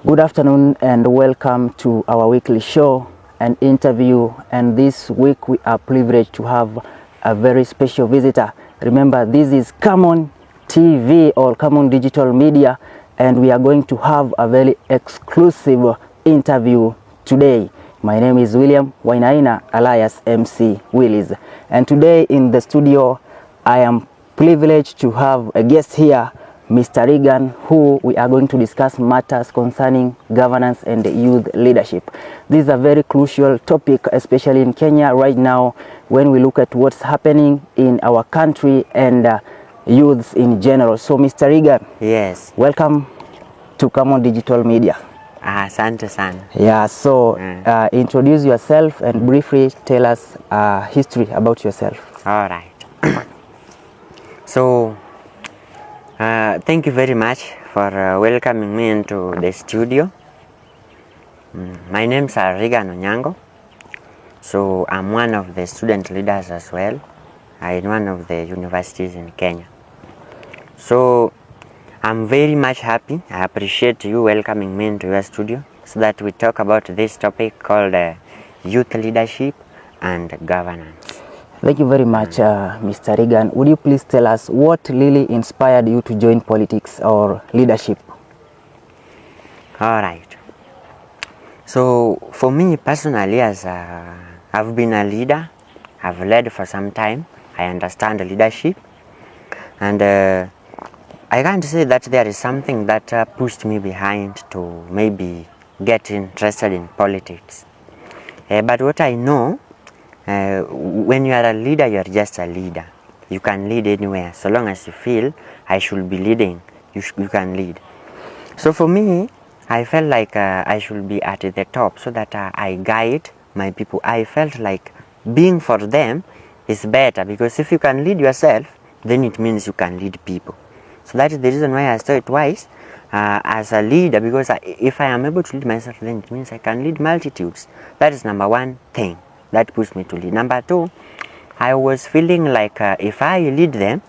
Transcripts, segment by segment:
Good afternoon and welcome to our weekly show and interview, and this week we are privileged to have a very special visitor. Remember, this is Common TV or Common Digital Media, and we are going to have a very exclusive interview today. My name is William Wainaina alias MC Willis, and today in the studio I am privileged to have a guest here, Mr. Reagan, who we are going to discuss matters concerning governance and youth leadership. This is a very crucial topic, especially in Kenya right now, when we look at what's happening in our country and youths in general. So, Mr. Reagan, yes, welcome to Common Digital Media. Asante sana. Yeah, so introduce yourself and briefly tell us history about yourself. All right. So, thank you very much for welcoming me into the studio. My name is Reagan Onyango. So I'm one of the student leaders as well in one of the universities in Kenya. So I'm very much happy. I appreciate you welcoming me into your studio so that we talk about this topic called youth leadership and governance. Thank you very much, Mr. Reagan. Would you please tell us what really inspired you to join politics or leadership? All right. So for me personally, as I've been a leader, I've led for some time. I understand leadership, and I can't say that there is something that pushed me behind to maybe get interested in politics. But what I know, when you are a leader, you are just a leader. You can lead anywhere. So long as you feel I should be leading, you can lead. So for me, I felt like I should be at the top so that I guide my people. I felt like being for them is better, because if you can lead yourself, then it means you can lead people. So that is the reason why I saw it wise as a leader, because if I am able to lead myself, then it means I can lead multitudes. That is number one thing that pushed me to lead. Number two, I was feeling like if I lead them,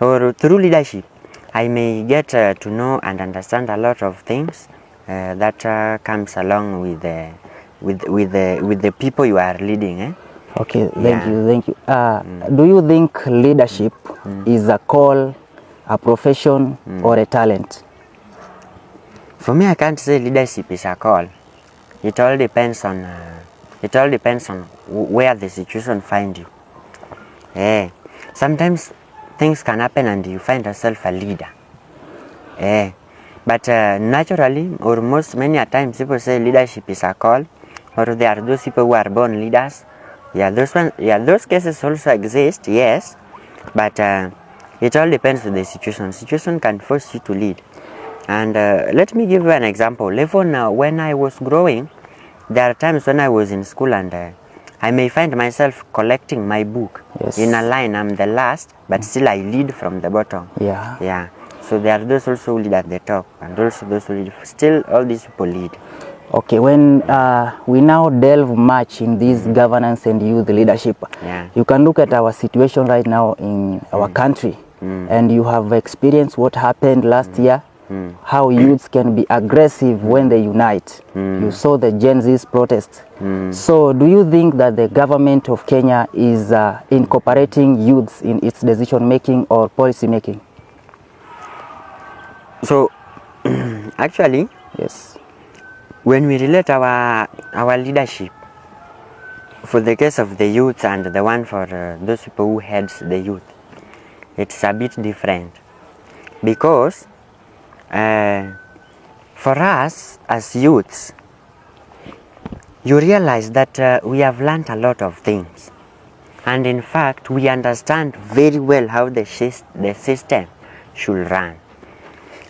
or through leadership, I may get to know and understand a lot of things that comes along with the people you are leading. Okay, thank you. Do you think leadership is a call, a profession, or a talent? For me, I can't say leadership is a call. It all depends on where the situation finds you. Sometimes things can happen and you find yourself a leader. But naturally, or many a times, people say leadership is a call, or there are those people who are born leaders. Those cases also exist, yes. But it all depends on the situation. Situation can force you to lead. And let me give you an example. Even when I was growing, there are times when I was in school and I may find myself collecting my book. Yes. In a line. I'm the last, but still I lead from the bottom. Yeah. So there are those also who lead at the top, and also those who lead. Still, all these people lead. Okay, when we now delve much in this governance and youth leadership, you can look at our situation right now in our country, and you have experienced what happened last year, how youths can be aggressive when they unite. You saw the Gen Z's protest. So do you think that the government of Kenya is incorporating youths in its decision making or policy making? So actually, yes, when we relate our leadership for the case of the youth and the one for those people who heads the youth, it's a bit different, because for us as youths, you realize that we have learned a lot of things, and in fact we understand very well how the system should run.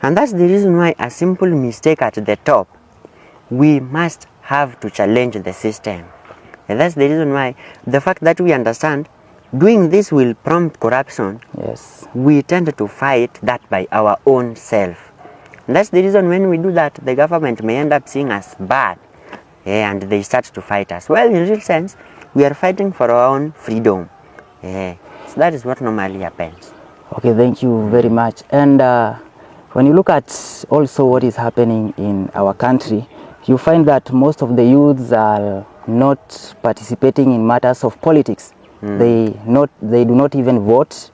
And that's the reason why a simple mistake at the top, we must have to challenge the system. And that's the reason why the fact that we understand doing this will prompt corruption, yes, we tend to fight that by our own self. And that's the reason when we do that, the government may end up seeing us bad, and they start to fight us. Well, in real sense, we are fighting for our own freedom. So that is what normally happens. Okay, thank you very much. And When you look at also what is happening in our country, you find that most of the youths are not participating in matters of politics. They do not even vote.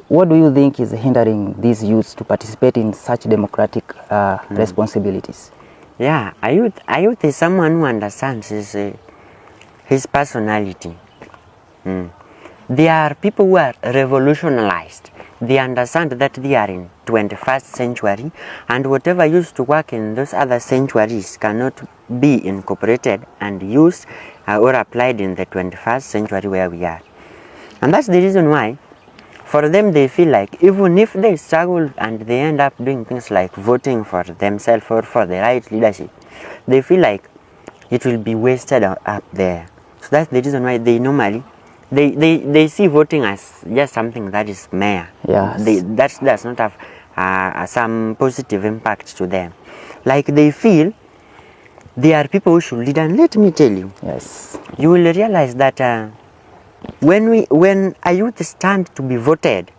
What do you think is hindering these youths to participate in such democratic responsibilities? Yeah, a youth is someone who understands his personality. They are people who are revolutionized. They understand that they are in 21st century, and whatever used to work in those other centuries cannot be incorporated and used or applied in the 21st century where we are. And that's the reason why, for them, they feel like even if they struggle and they end up doing things like voting for themselves or for the right leadership, they feel like it will be wasted up there. So that's the reason why they normally they see voting as just something that is mere. Yes. That does not have some positive impact to them. Like they feel they are people who should lead. And let me tell you, Yes. you will realize that when a youth stand to be voted,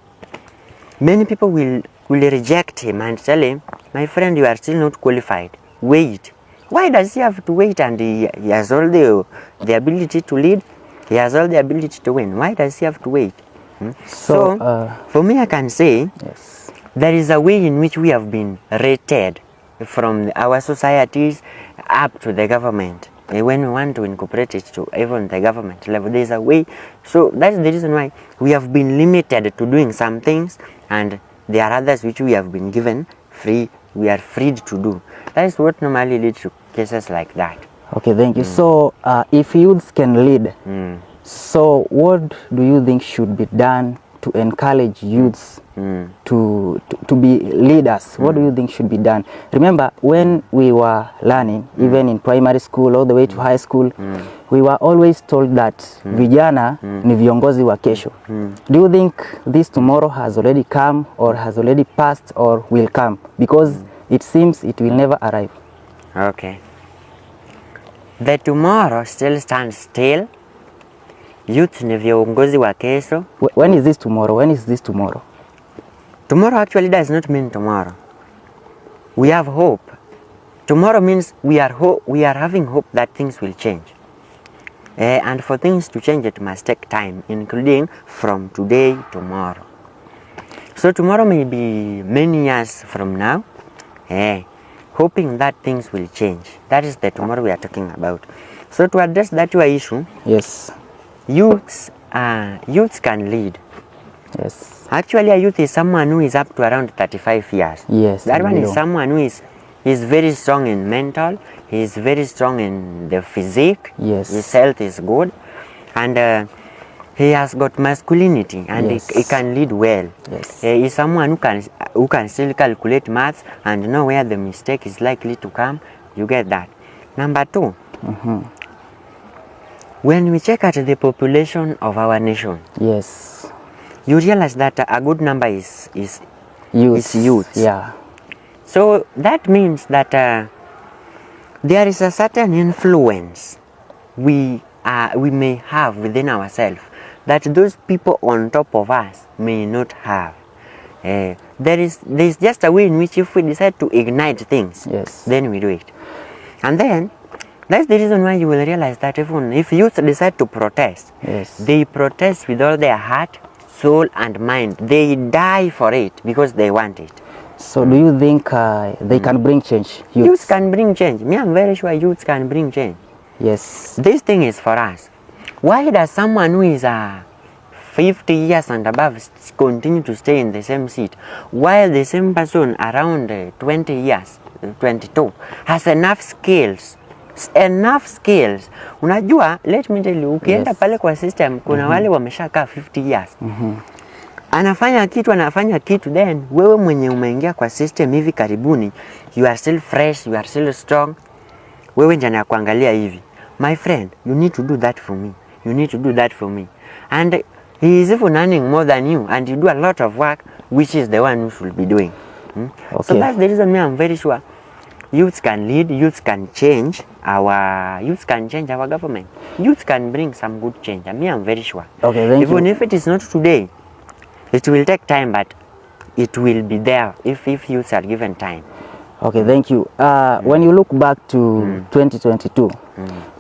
many people will reject him and tell him, my friend, you are still not qualified. Wait. Why does he have to wait? And he has all the ability to lead. He has all the ability to win. Why does he have to wait? So for me, I can say Yes. there is a way in which we have been rated from our societies up to the government. When we want to incorporate it to even the government level, there is a way. So that's the reason why we have been limited to doing some things, and there are others which we have been given free. We are freed to do. That is what normally leads to cases like that. Okay, thank you. So if youths can lead, so what do you think should be done to encourage youths to be leaders? What do you think should be done? Remember, when we were learning, even in primary school all the way to high school, we were always told that vijana ni viongozi wa kesho. Do you think this tomorrow has already come, or has already passed, or will come? Because it seems it will never arrive. Okay. The tomorrow still stands still. Youth ni viongozi wa kesho. When is this tomorrow? When is this tomorrow? Tomorrow actually does not mean tomorrow. We have hope. Tomorrow means we are having hope that things will change. And for things to change, it must take time, including from today, tomorrow. So tomorrow may be many years from now. Hoping that things will change. That is the tomorrow we are talking about. So to address that your issue, Yes. youths can lead. Yes. Actually, a youth is someone who is up to around 35 years. Yes. That one is below. someone who is very strong in mental, he is very strong in the physique, Yes. his health is good, and he has got masculinity, and Yes. he can lead well. Yes. He is someone who can still calculate maths and know where the mistake is likely to come. You get that. Number two, when we check at the population of our nation, Yes. you realize that a good number is youths. Yeah. So that means that there is a certain influence we may have within ourselves that those people on top of us may not have. There is just a way in which if we decide to ignite things, Yes. then we do it. And then that's the reason why you will realize that even if youth decide to protest, Yes. they protest with all their heart, soul and mind. They die for it because they want it. So do you think they can bring change? Youth can bring change. Me, I'm very sure youth can bring change. Yes. This thing is for us. Why does someone who is 50 years and above continue to stay in the same seat, while the same person around 20 years, 22, has enough skills? Unajua, let me tell you, ukienda pale kwa system, kuna wale wameshakaa 50 years. Anafanya kitu, then wewe mwenye umeingia kwa system hivi karibuni, you are still fresh, you are still strong. Wewe njana ya kuangalia hivi, my friend, you need to do that for me. You need to do that for me. And he is even earning more than you, and you do a lot of work, which is the one who should be doing. Okay. So that's the reason I'm very sure youths can lead, youths can change our government. Youths can bring some good change. I'm very sure. Okay, thank you. Even if it is not today, it will take time, but it will be there if youths are given time. Okay, thank you. When you look back to 2022,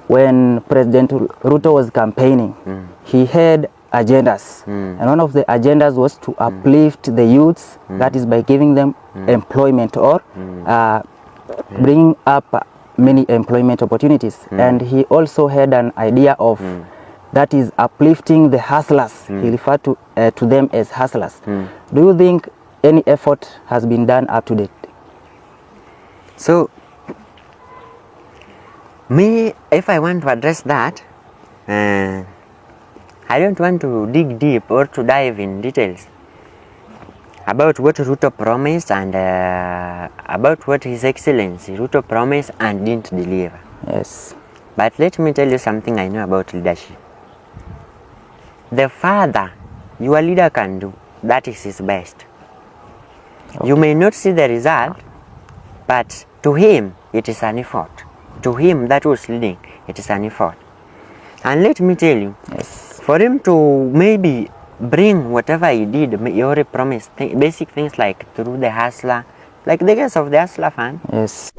when President Ruto was campaigning, he had agendas. And one of the agendas was to uplift the youths, that is by giving them employment or bringing up many employment opportunities. And he also had an idea of that is uplifting the hustlers. He referred to them as hustlers. Do you think any effort has been done up to date? So, me, if I want to address that, I don't want to dig deep or to dive in details about what Ruto promised and about what His Excellency Ruto promised and didn't deliver. Yes. But let me tell you something I know about leadership. The further your leader can do, that is his best. Okay. You may not see the result, but to him it is an effort. To him that was leading, it is an effort. And let me tell you, yes, for him to maybe bring whatever he did, he already promised basic things like through the hustler, like the case of the hustler fund. Yes.